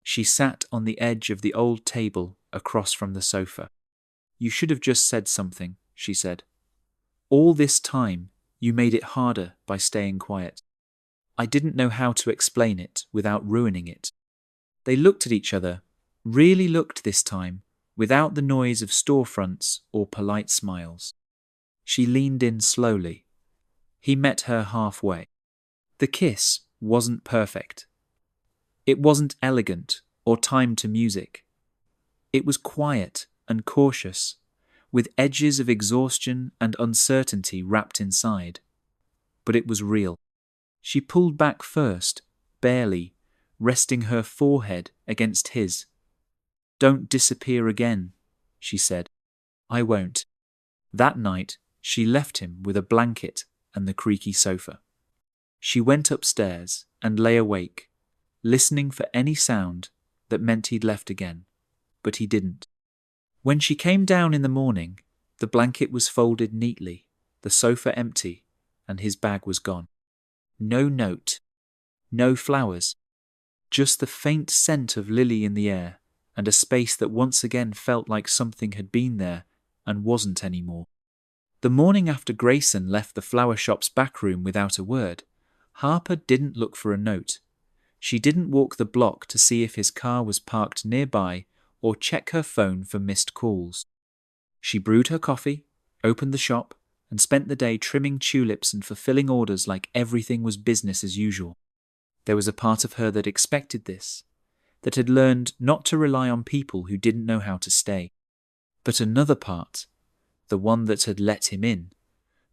She sat on the edge of the old table across from the sofa. "You should have just said something," she said. "All this time, you made it harder by staying quiet. I didn't know how to explain it without ruining it." They looked at each other, really looked this time, without the noise of storefronts or polite smiles. She leaned in slowly. He met her halfway. The kiss wasn't perfect. It wasn't elegant or timed to music. It was quiet and cautious, with edges of exhaustion and uncertainty wrapped inside. But it was real. She pulled back first, barely, resting her forehead against his. "Don't disappear again," she said. "I won't." That night, she left him with a blanket and the creaky sofa. She went upstairs and lay awake, listening for any sound that meant he'd left again, but he didn't. When she came down in the morning, the blanket was folded neatly, the sofa empty, and his bag was gone. No note. No flowers. Just the faint scent of lily in the air, and a space that once again felt like something had been there and wasn't anymore. The morning after Grayson left the flower shop's back room without a word, Harper didn't look for a note. She didn't walk the block to see if his car was parked nearby or check her phone for missed calls. She brewed her coffee, opened the shop, and spent the day trimming tulips and fulfilling orders like everything was business as usual. There was a part of her that expected this, that had learned not to rely on people who didn't know how to stay. But another part, the one that had let him in,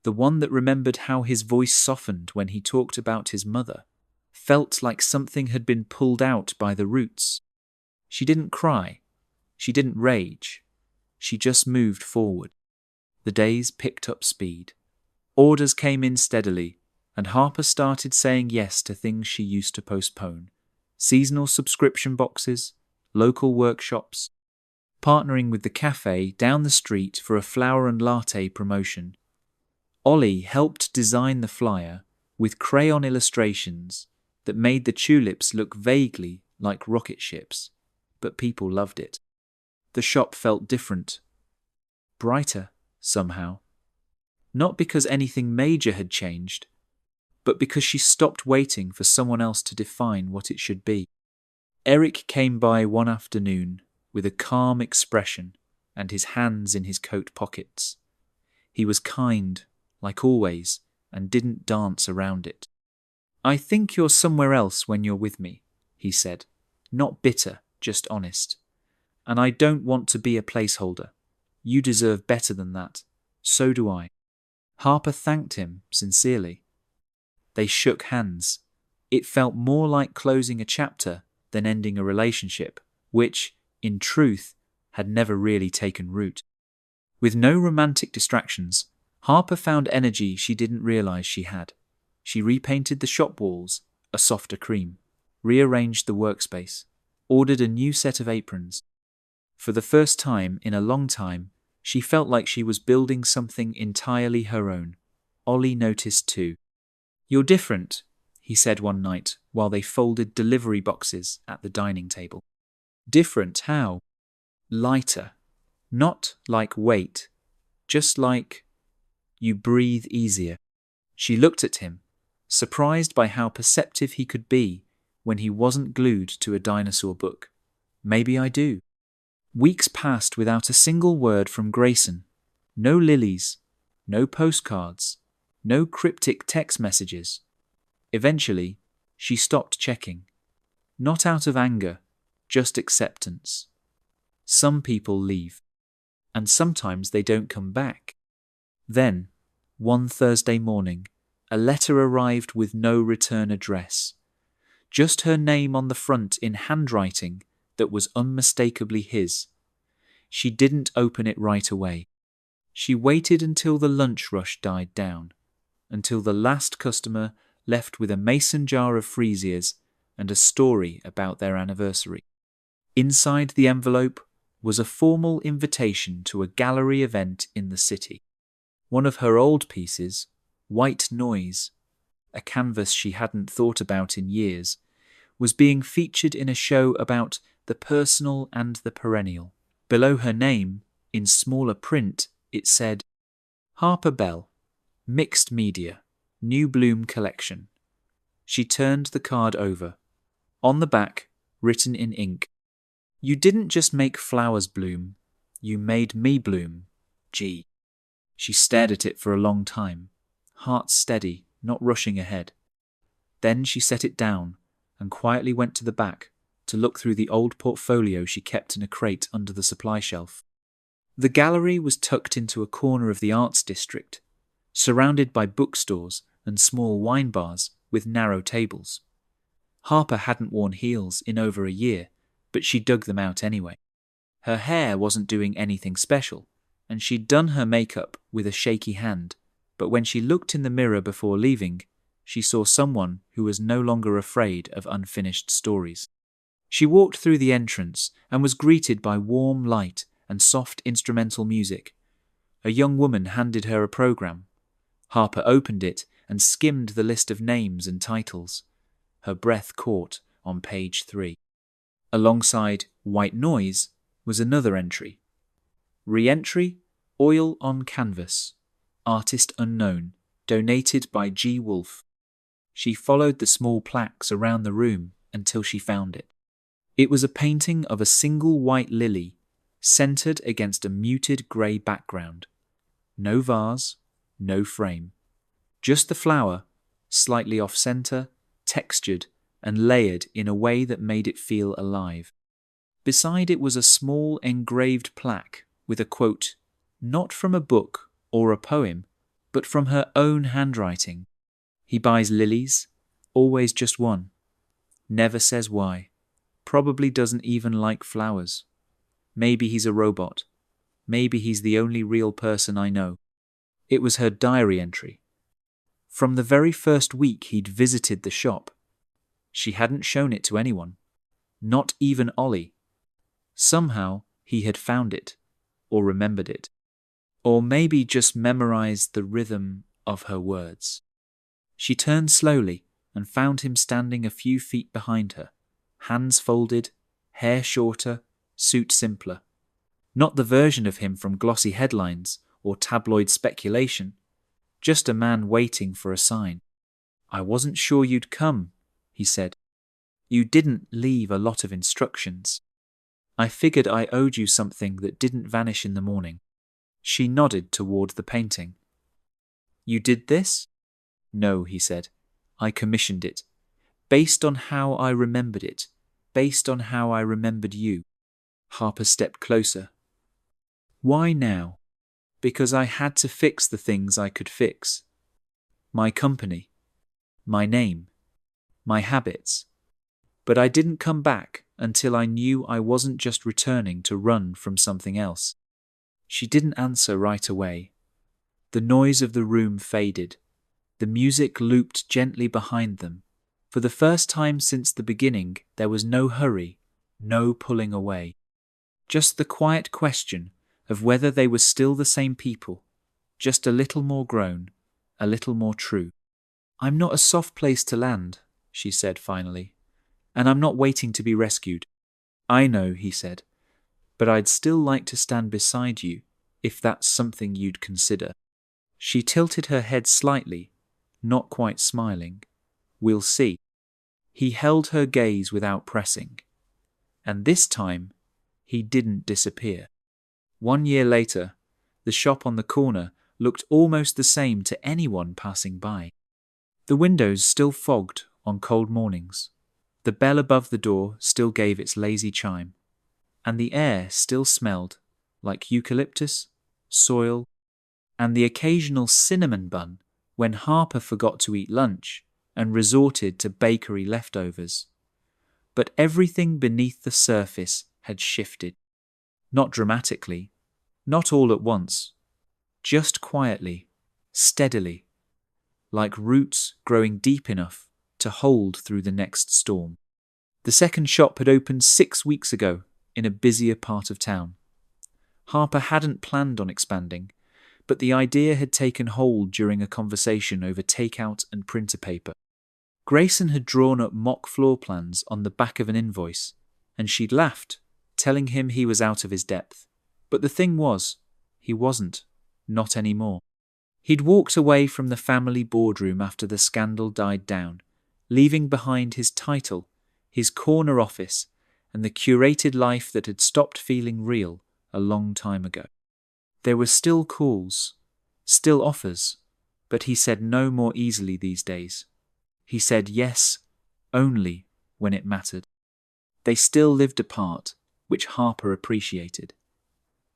the one that remembered how his voice softened when he talked about his mother, felt like something had been pulled out by the roots. She didn't cry. She didn't rage. She just moved forward. The days picked up speed. Orders came in steadily, and Harper started saying yes to things she used to postpone. Seasonal subscription boxes, local workshops, partnering with the cafe down the street for a flower and latte promotion. Ollie helped design the flyer with crayon illustrations that made the tulips look vaguely like rocket ships, but people loved it. The shop felt different, brighter somehow. Not because anything major had changed, but because she stopped waiting for someone else to define what it should be. Eric came by one afternoon with a calm expression and his hands in his coat pockets. He was kind, like always, and didn't dance around it. "I think you're somewhere else when you're with me," he said. "Not bitter, just honest. And I don't want to be a placeholder. You deserve better than that. So do I." Harper thanked him sincerely. They shook hands. It felt more like closing a chapter than ending a relationship, which, in truth, had never really taken root. With no romantic distractions, Harper found energy she didn't realize she had. She repainted the shop walls a softer cream, rearranged the workspace, ordered a new set of aprons. For the first time in a long time, she felt like she was building something entirely her own. Ollie noticed too. "You're different," he said one night while they folded delivery boxes at the dining table. "Different how?" "Lighter. Not like weight. Just like you breathe easier." She looked at him, surprised by how perceptive he could be when he wasn't glued to a dinosaur book. "Maybe I do." Weeks passed without a single word from Grayson. No lilies, no postcards, no cryptic text messages. Eventually, she stopped checking. Not out of anger, just acceptance. Some people leave, and sometimes they don't come back. Then, one Thursday morning, a letter arrived with no return address. Just her name on the front in handwriting that was unmistakably his. She didn't open it right away. She waited until the lunch rush died down, until the last customer left with a mason jar of freesias and a story about their anniversary. Inside the envelope was a formal invitation to a gallery event in the city. One of her old pieces, White Noise, a canvas she hadn't thought about in years, was being featured in a show about the personal and the perennial. Below her name, in smaller print, it said, "Harper Bell, Mixed Media, New Bloom Collection." She turned the card over. On the back, written in ink, "You didn't just make flowers bloom, you made me bloom, G." She stared at it for a long time, heart steady, not rushing ahead. Then she set it down and quietly went to the back to look through the old portfolio she kept in a crate under the supply shelf. The gallery was tucked into a corner of the arts district, surrounded by bookstores and small wine bars with narrow tables. Harper hadn't worn heels in over a year, but she dug them out anyway. Her hair wasn't doing anything special, and she'd done her makeup with a shaky hand, but when she looked in the mirror before leaving, she saw someone who was no longer afraid of unfinished stories. She walked through the entrance and was greeted by warm light and soft instrumental music. A young woman handed her a program. Harper opened it and skimmed the list of names and titles. her breath caught on page 3. Alongside white noise was another entry. Re-entry, oil on canvas. Artist unknown, donated by G. Wolfe. She followed the small plaques around the room until she found it. It was a painting of a single white lily, centered against a muted grey background. No vase, no frame. Just the flower, slightly off-center, textured, and layered in a way that made it feel alive. Beside it was a small engraved plaque with a quote, not from a book or a poem, but from her own handwriting. He buys lilies, always just one. Never says why. Probably doesn't even like flowers. Maybe he's a robot. Maybe he's the only real person I know. It was her diary entry. From the very first week he'd visited the shop. She hadn't shown it to anyone. Not even Ollie. Somehow he had found it, or remembered it. Or maybe just memorized the rhythm of her words. She turned slowly and found him standing a few feet behind her, hands folded, hair shorter, suit simpler. Not the version of him from glossy headlines or tabloid speculation, just a man waiting for a sign. "I wasn't sure you'd come," he said. "You didn't leave a lot of instructions. I figured I owed you something that didn't vanish in the morning." She nodded toward the painting. "You did this?" "No," he said. "I commissioned it. Based on how I remembered it. Based on how I remembered you." Harper stepped closer. "Why now?" "Because I had to fix the things I could fix. My company. My name. My habits. But I didn't come back until I knew I wasn't just returning to run from something else." She didn't answer right away. The noise of the room faded. The music looped gently behind them. For the first time since the beginning, there was no hurry, no pulling away. Just the quiet question of whether they were still the same people, just a little more grown, a little more true. "I'm not a soft place to land," she said finally, "and I'm not waiting to be rescued." "I know," he said, "but I'd still like to stand beside you, if that's something you'd consider." She tilted her head slightly, not quite smiling. "We'll see." He held her gaze without pressing. And this time, he didn't disappear. 1 year later, the shop on the corner looked almost the same to anyone passing by. The windows still fogged on cold mornings. The bell above the door still gave its lazy chime. And the air still smelled like eucalyptus, soil, and the occasional cinnamon bun when Harper forgot to eat lunch and resorted to bakery leftovers. But everything beneath the surface had shifted. Not dramatically, not all at once, just quietly, steadily, like roots growing deep enough to hold through the next storm. The second shop had opened 6 weeks ago in a busier part of town. Harper hadn't planned on expanding, but the idea had taken hold during a conversation over takeout and printer paper. Grayson had drawn up mock floor plans on the back of an invoice, and she'd laughed, telling him he was out of his depth. But the thing was, he wasn't, not anymore. He'd walked away from the family boardroom after the scandal died down, leaving behind his title, his corner office, and the curated life that had stopped feeling real a long time ago. There were still calls, still offers, but he said no more easily these days. He said yes only when it mattered. They still lived apart, which Harper appreciated.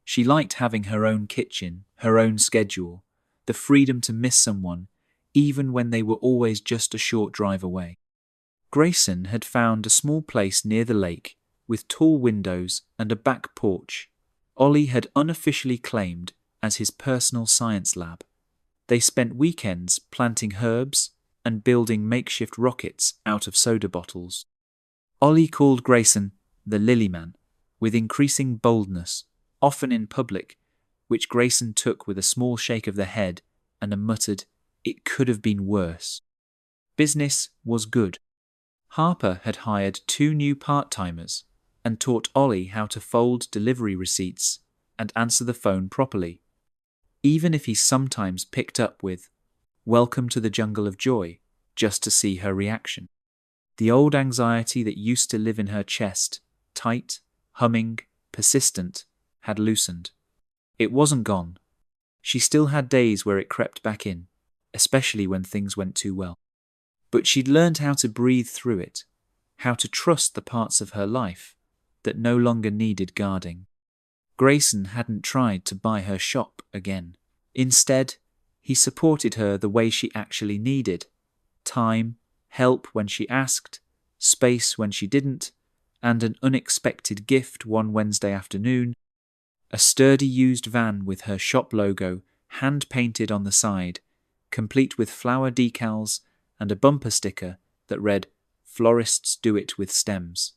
She liked having her own kitchen, her own schedule, the freedom to miss someone, even when they were always just a short drive away. Grayson had found a small place near the lake with tall windows and a back porch Ollie had unofficially claimed as his personal science lab. They spent weekends planting herbs and building makeshift rockets out of soda bottles. Ollie called Grayson the Lily Man, with increasing boldness, often in public, which Grayson took with a small shake of the head and a muttered, "It could have been worse." Business was good. Harper had hired 2 new part-timers and taught Ollie how to fold delivery receipts and answer the phone properly, even if he sometimes picked up with "Welcome to the jungle of joy," just to see her reaction. The old anxiety that used to live in her chest, tight, humming, persistent, had loosened. It wasn't gone. She still had days where it crept back in, especially when things went too well. But she'd learned how to breathe through it, how to trust the parts of her life that no longer needed guarding. Grayson hadn't tried to buy her shop again. Instead, he supported her the way she actually needed: time, help when she asked, space when she didn't, and an unexpected gift one Wednesday afternoon: a sturdy used van with her shop logo hand-painted on the side, complete with flower decals and a bumper sticker that read, "Florists do it with stems."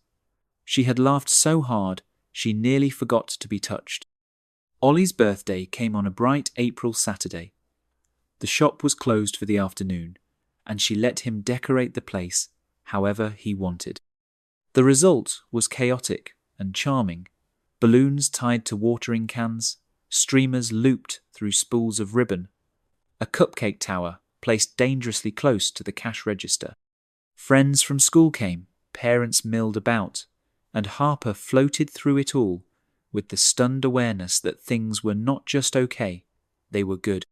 She had laughed so hard she nearly forgot to be touched. Ollie's birthday came on a bright April Saturday. The shop was closed for the afternoon, and she let him decorate the place however he wanted. The result was chaotic and charming: balloons tied to watering cans, streamers looped through spools of ribbon, a cupcake tower placed dangerously close to the cash register. Friends from school came, parents milled about, and Harper floated through it all with the stunned awareness that things were not just okay, they were good.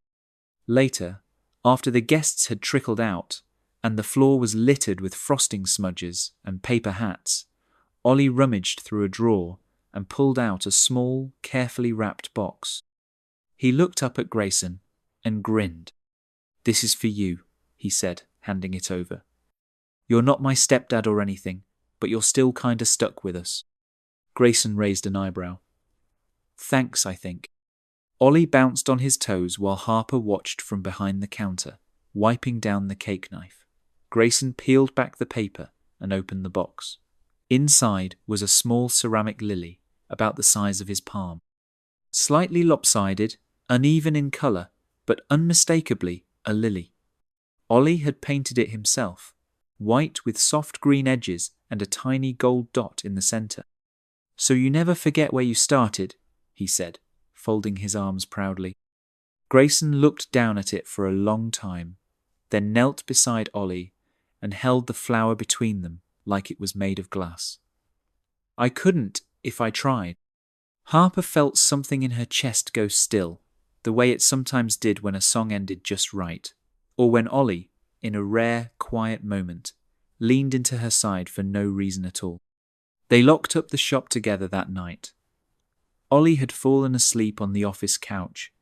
Later, after the guests had trickled out, and the floor was littered with frosting smudges and paper hats, Ollie rummaged through a drawer and pulled out a small, carefully wrapped box. He looked up at Grayson and grinned. "This is for you," he said, handing it over. "You're not my stepdad or anything, but you're still kinda stuck with us." Grayson raised an eyebrow. "Thanks, I think." Ollie bounced on his toes while Harper watched from behind the counter, wiping down the cake knife. Grayson peeled back the paper and opened the box. Inside was a small ceramic lily, about the size of his palm. Slightly lopsided, uneven in colour, but unmistakably a lily. Ollie had painted it himself, white with soft green edges and a tiny gold dot in the centre. "So you never forget where you started," he said, folding his arms proudly. Grayson looked down at it for a long time, then knelt beside Ollie and held the flower between them like it was made of glass. "I couldn't if I tried." Harper felt something in her chest go still, the way it sometimes did when a song ended just right, or when Ollie, in a rare, quiet moment, leaned into her side for no reason at all. They locked up the shop together that night. Ollie had fallen asleep on the office couch,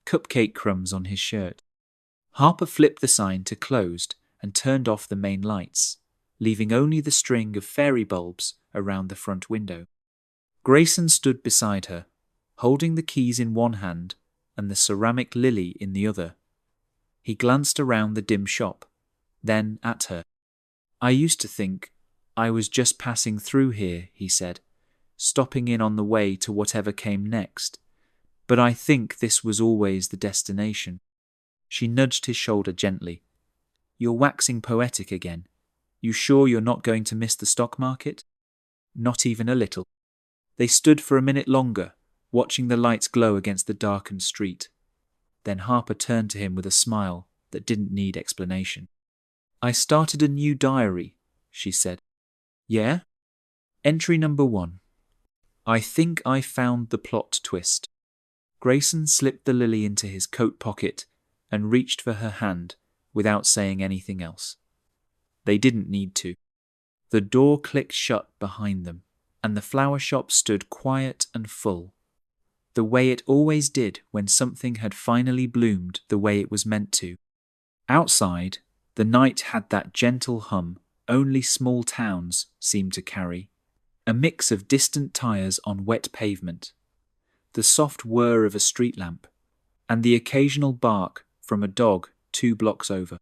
cupcake crumbs on his shirt. Harper flipped the sign to closed and turned off the main lights, leaving only the string of fairy bulbs around the front window. Grayson stood beside her, holding the keys in one hand and the ceramic lily in the other. He glanced around the dim shop, then at her. "I used to think I was just passing through here," he said, stopping in on the way to whatever came next. "But I think this was always the destination." She nudged his shoulder gently. "You're waxing poetic again. You sure you're not going to miss the stock market?" "Not even a little." They stood for a minute longer, watching the lights glow against the darkened street. Then Harper turned to him with a smile that didn't need explanation. "I started a new diary," she said. "Yeah?" Entry number 1. "I think I found the plot twist." Grayson slipped the lily into his coat pocket and reached for her hand without saying anything else. They didn't need to. The door clicked shut behind them, and the flower shop stood quiet and full, the way it always did when something had finally bloomed the way it was meant to. Outside, the night had that gentle hum only small towns seem to carry, a mix of distant tires on wet pavement, the soft whir of a street lamp, and the occasional bark from a dog 2 blocks over.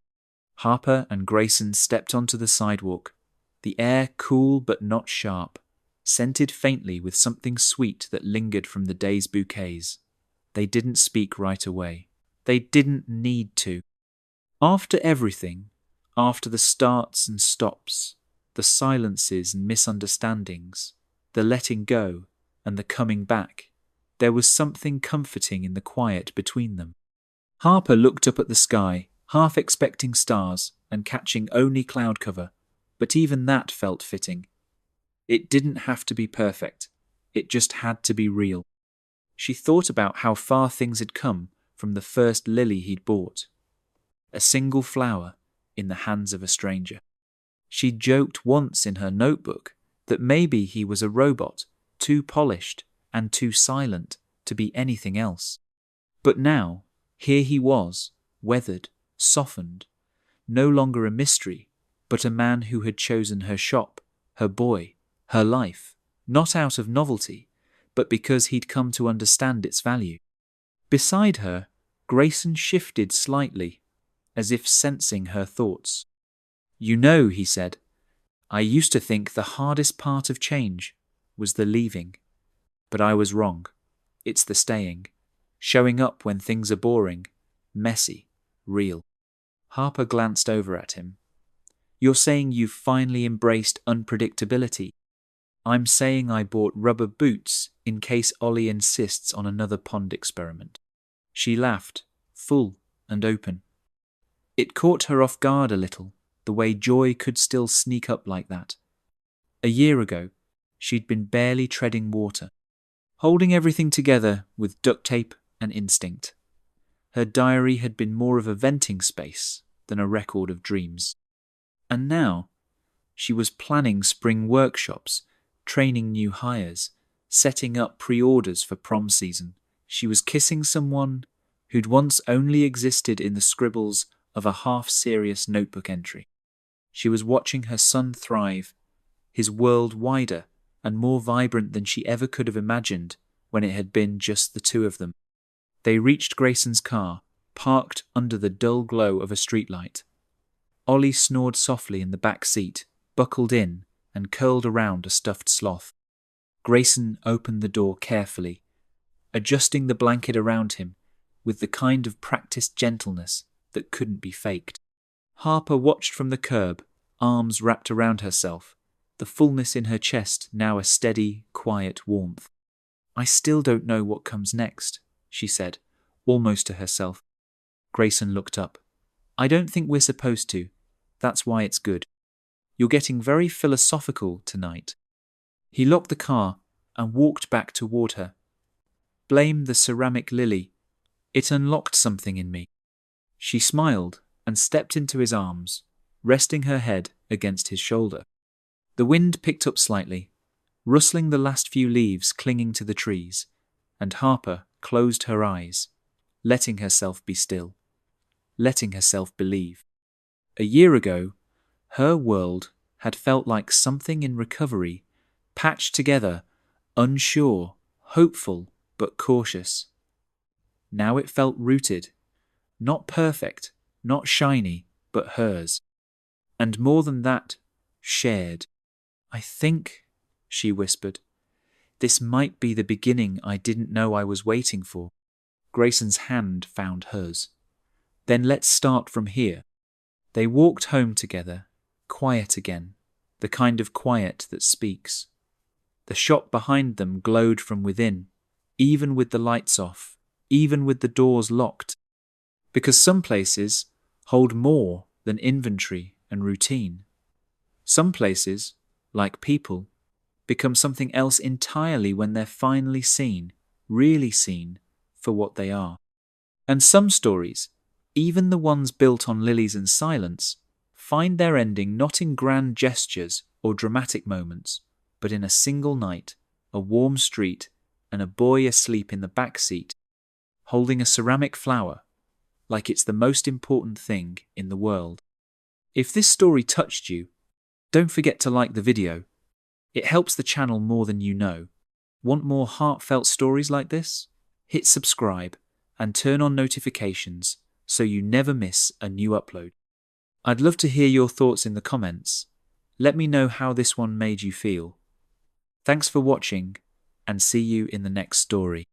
Harper and Grayson stepped onto the sidewalk, the air cool but not sharp, scented faintly with something sweet that lingered from the day's bouquets. They didn't speak right away. They didn't need to. After everything, after the starts and stops, the silences and misunderstandings, the letting go and the coming back. There was something comforting in the quiet between them. Harper looked up at the sky, half expecting stars and catching only cloud cover, but even that felt fitting. It didn't have to be perfect. It just had to be real. She thought about how far things had come from the first lily he'd bought. A single flower in the hands of a stranger. She'd joked once in her notebook that maybe he was a robot, too polished and too silent to be anything else. But now, here he was, weathered, softened, no longer a mystery, but a man who had chosen her shop, her boy, her life, not out of novelty, but because he'd come to understand its value. Beside her, Grayson shifted slightly, as if sensing her thoughts. "You know," he said, "I used to think the hardest part of change was the leaving. But I was wrong. It's the staying. Showing up when things are boring, messy, real." Harper glanced over at him. "You're saying you've finally embraced unpredictability. I'm saying I bought rubber boots in case Ollie insists on another pond experiment." She laughed, full and open. It caught her off guard a little, the way joy could still sneak up like that. A year ago, she'd been barely treading water, holding everything together with duct tape and instinct. Her diary had been more of a venting space than a record of dreams. And now, she was planning spring workshops, training new hires, setting up pre-orders for prom season. She was kissing someone who'd once only existed in the scribbles of a half-serious notebook entry. She was watching her son thrive, his world wider and more vibrant than she ever could have imagined when it had been just the two of them. They reached Grayson's car, parked under the dull glow of a streetlight. Ollie snored softly in the back seat, buckled in and curled around a stuffed sloth. Grayson opened the door carefully, adjusting the blanket around him with the kind of practiced gentleness that couldn't be faked. Harper watched from the curb, arms wrapped around herself, the fullness in her chest now a steady, quiet warmth. "I still don't know what comes next," she said, almost to herself. Grayson looked up. "I don't think we're supposed to. That's why it's good. You're getting very philosophical tonight." He locked the car and walked back toward her. "Blame the ceramic lily. It unlocked something in me." She smiled and stepped into his arms, resting her head against his shoulder. The wind picked up slightly, rustling the last few leaves clinging to the trees, and Harper closed her eyes, letting herself be still, letting herself believe. A year ago, her world had felt like something in recovery, patched together, unsure, hopeful, but cautious. Now it felt rooted, not perfect, not shiny, but hers. And more than that, shared. "I think," she whispered, "this might be the beginning I didn't know I was waiting for." Grayson's hand found hers. "Then let's start from here." They walked home together, quiet again, the kind of quiet that speaks. The shop behind them glowed from within, even with the lights off, even with the doors locked. Because some places hold more than inventory and routine. Some places, like people, become something else entirely when they're finally seen, really seen, for what they are. And some stories, even the ones built on lilies and silence, find their ending not in grand gestures or dramatic moments, but in a single night, a warm street, and a boy asleep in the back seat, holding a ceramic flower, like it's the most important thing in the world. If this story touched you, don't forget to like the video. It helps the channel more than you know. Want more heartfelt stories like this? Hit subscribe and turn on notifications so you never miss a new upload. I'd love to hear your thoughts in the comments. Let me know how this one made you feel. Thanks for watching, and see you in the next story.